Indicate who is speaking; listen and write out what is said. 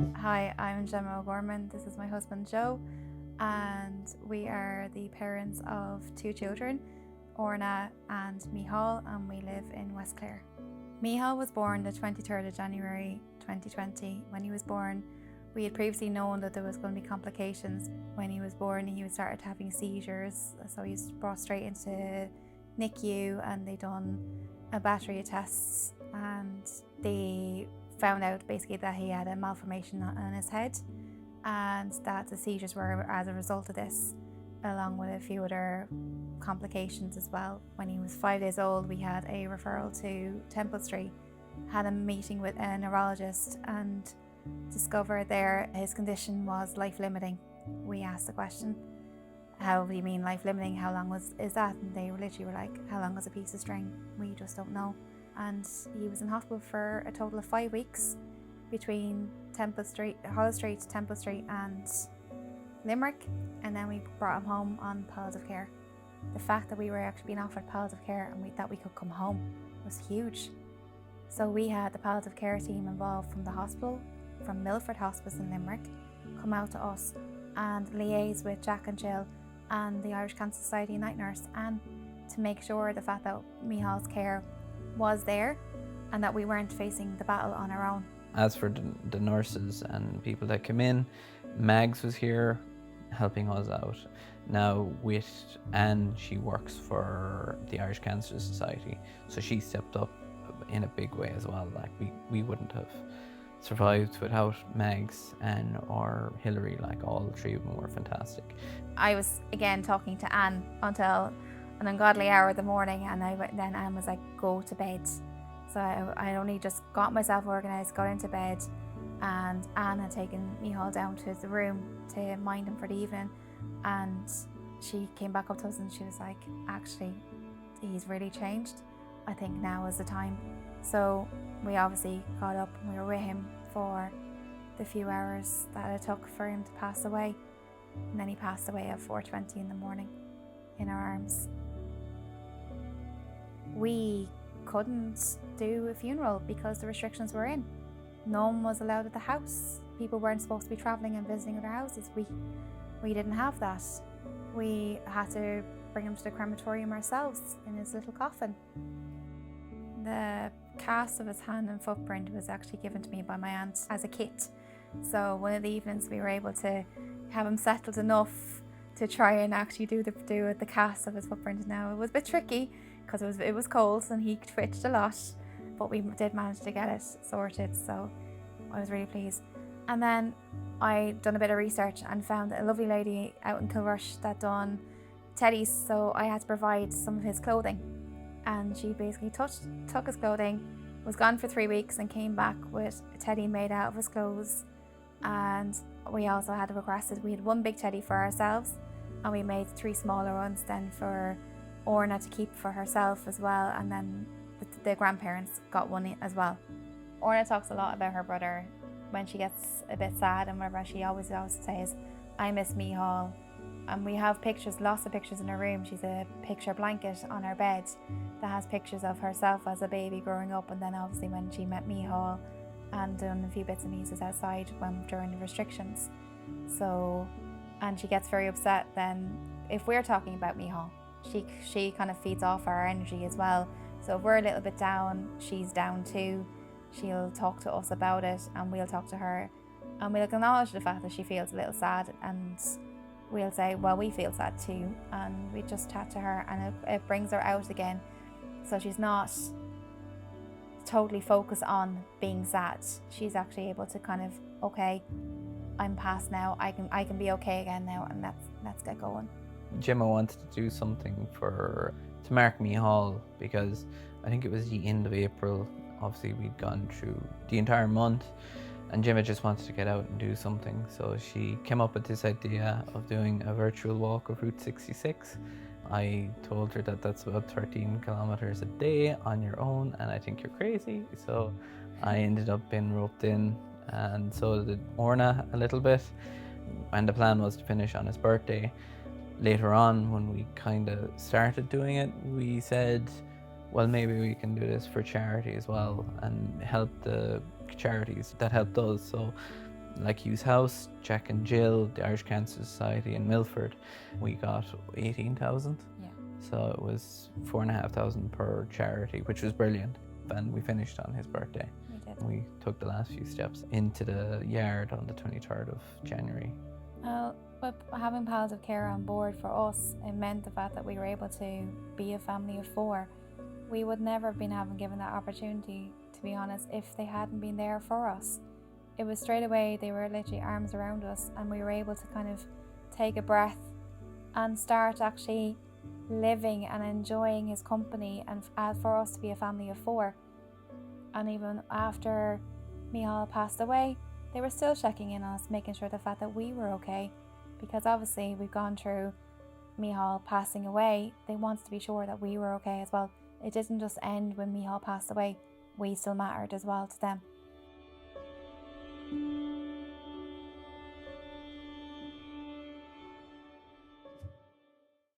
Speaker 1: Hi, I'm Gemma Gorman. This is my husband Joe, and we are the parents of two children, Orna and Mihal, and we live in West Clare. Mihal was born the 23rd of January 2020. When he was born, we had previously known that there was going to be complications. When he was born, he started having seizures, so he was brought straight into NICU, and they done a battery of tests, and they found out basically that he had a malformation on his head and that the seizures were as a result of this, along with a few other complications as well. When he was 5 days old, we had a referral to Temple Street, had a meeting with a neurologist, and discovered there his condition was life-limiting. We asked the question, how do you mean life-limiting? How long is that? And they literally were like, how long is a piece of string? We just don't know. And he was in hospital for a total of 5 weeks between Holles Street, Temple Street and Limerick, and then we brought him home on palliative care. The fact that we were actually being offered palliative care and that we could come home was huge. So we had the palliative care team involved from the hospital, from Milford Hospice in Limerick, come out to us and liaise with Jack and Jill and the Irish Cancer Society night nurse, and to make sure the fact that Mihal's care was there and that we weren't facing the battle on our own.
Speaker 2: As for the nurses and people that came in, Mags was here helping us out. Now with Anne, she works for the Irish Cancer Society, so she stepped up in a big way as well. Like we wouldn't have survived without Mags, Anne or Hilary. Like all three of them were fantastic.
Speaker 1: I was again talking to Anne until an ungodly hour of the morning, and then Anne was like, go to bed. So I only just got myself organised, got into bed, and Anne had taken Mihal down to the room to mind him for the evening, and she came back up to us and she was like, actually, he's really changed. I think now is the time. So we obviously got up and we were with him for the few hours that it took for him to pass away, and then he passed away at 4:20 in the morning in our arms. We couldn't do a funeral because the restrictions were in. No one was allowed at the house. People weren't supposed to be travelling and visiting other houses. We didn't have that. We had to bring him to the crematorium ourselves in his little coffin. The cast of his hand and footprint was actually given to me by my aunt as a kit. So one of the evenings we were able to have him settled enough to try and actually do the cast of his footprint. Now it was a bit tricky because it was cold and he twitched a lot, but we did manage to get it sorted, so I was really pleased. And then I done a bit of research and found a lovely lady out in Kilrush that done teddies, so I had to provide some of his clothing, and she basically took his clothing, was gone for 3 weeks, and came back with a teddy made out of his clothes. And we also had requested, we had one big teddy for ourselves, and we made 3 smaller ones then for Orna to keep for herself as well, and then the grandparents got one as well. Orna talks a lot about her brother when she gets a bit sad, and whatever, she always says, I miss Mihal. And we have pictures, lots of pictures in her room. She's a picture blanket on her bed that has pictures of herself as a baby growing up, and then obviously when she met Mihal, and done a few bits and pieces outside during the restrictions. So, and she gets very upset then if we're talking about Mihal. She kind of feeds off our energy as well. So if we're a little bit down, she's down too. She'll talk to us about it, and we'll talk to her, and we'll acknowledge the fact that she feels a little sad, and we'll say, well, we feel sad too, and we just chat to her, and it brings her out again. So she's not totally focused on being sad. She's actually able to kind of, okay, I'm past now, I can be okay again now, and let's get going.
Speaker 2: Gemma wanted to do something to mark Mihal, because I think it was the end of April. Obviously we'd gone through the entire month, and Gemma just wanted to get out and do something. So she came up with this idea of doing a virtual walk of Route 66. I told her that that's about 13 kilometers a day on your own, and I think you're crazy. So I ended up being roped in, and so did Orna a little bit. And the plan was to finish on his birthday. Later on, when we kind of started doing it, we said, well, maybe we can do this for charity as well and help the charities that helped us. So like Hughes House, Jack and Jill, the Irish Cancer Society in Milford, we got 18,000.
Speaker 1: Yeah.
Speaker 2: So it was 4,500 per charity, which was brilliant. And we finished on his birthday.
Speaker 1: We did.
Speaker 2: We took the last few steps into the yard on the 23rd of January.
Speaker 1: But having palliative care on board for us, it meant the fact that we were able to be a family of 4. We would never have been given that opportunity, to be honest, if they hadn't been there for us. It was straight away, they were literally arms around us, and we were able to kind of take a breath and start actually living and enjoying his company, and for us to be a family of 4. And even after Michal passed away, they were still checking in on us, making sure the fact that we were okay, because obviously we've gone through Michal passing away. They wanted to be sure that we were okay as well. It didn't just end when Michal passed away, we still mattered as well to them.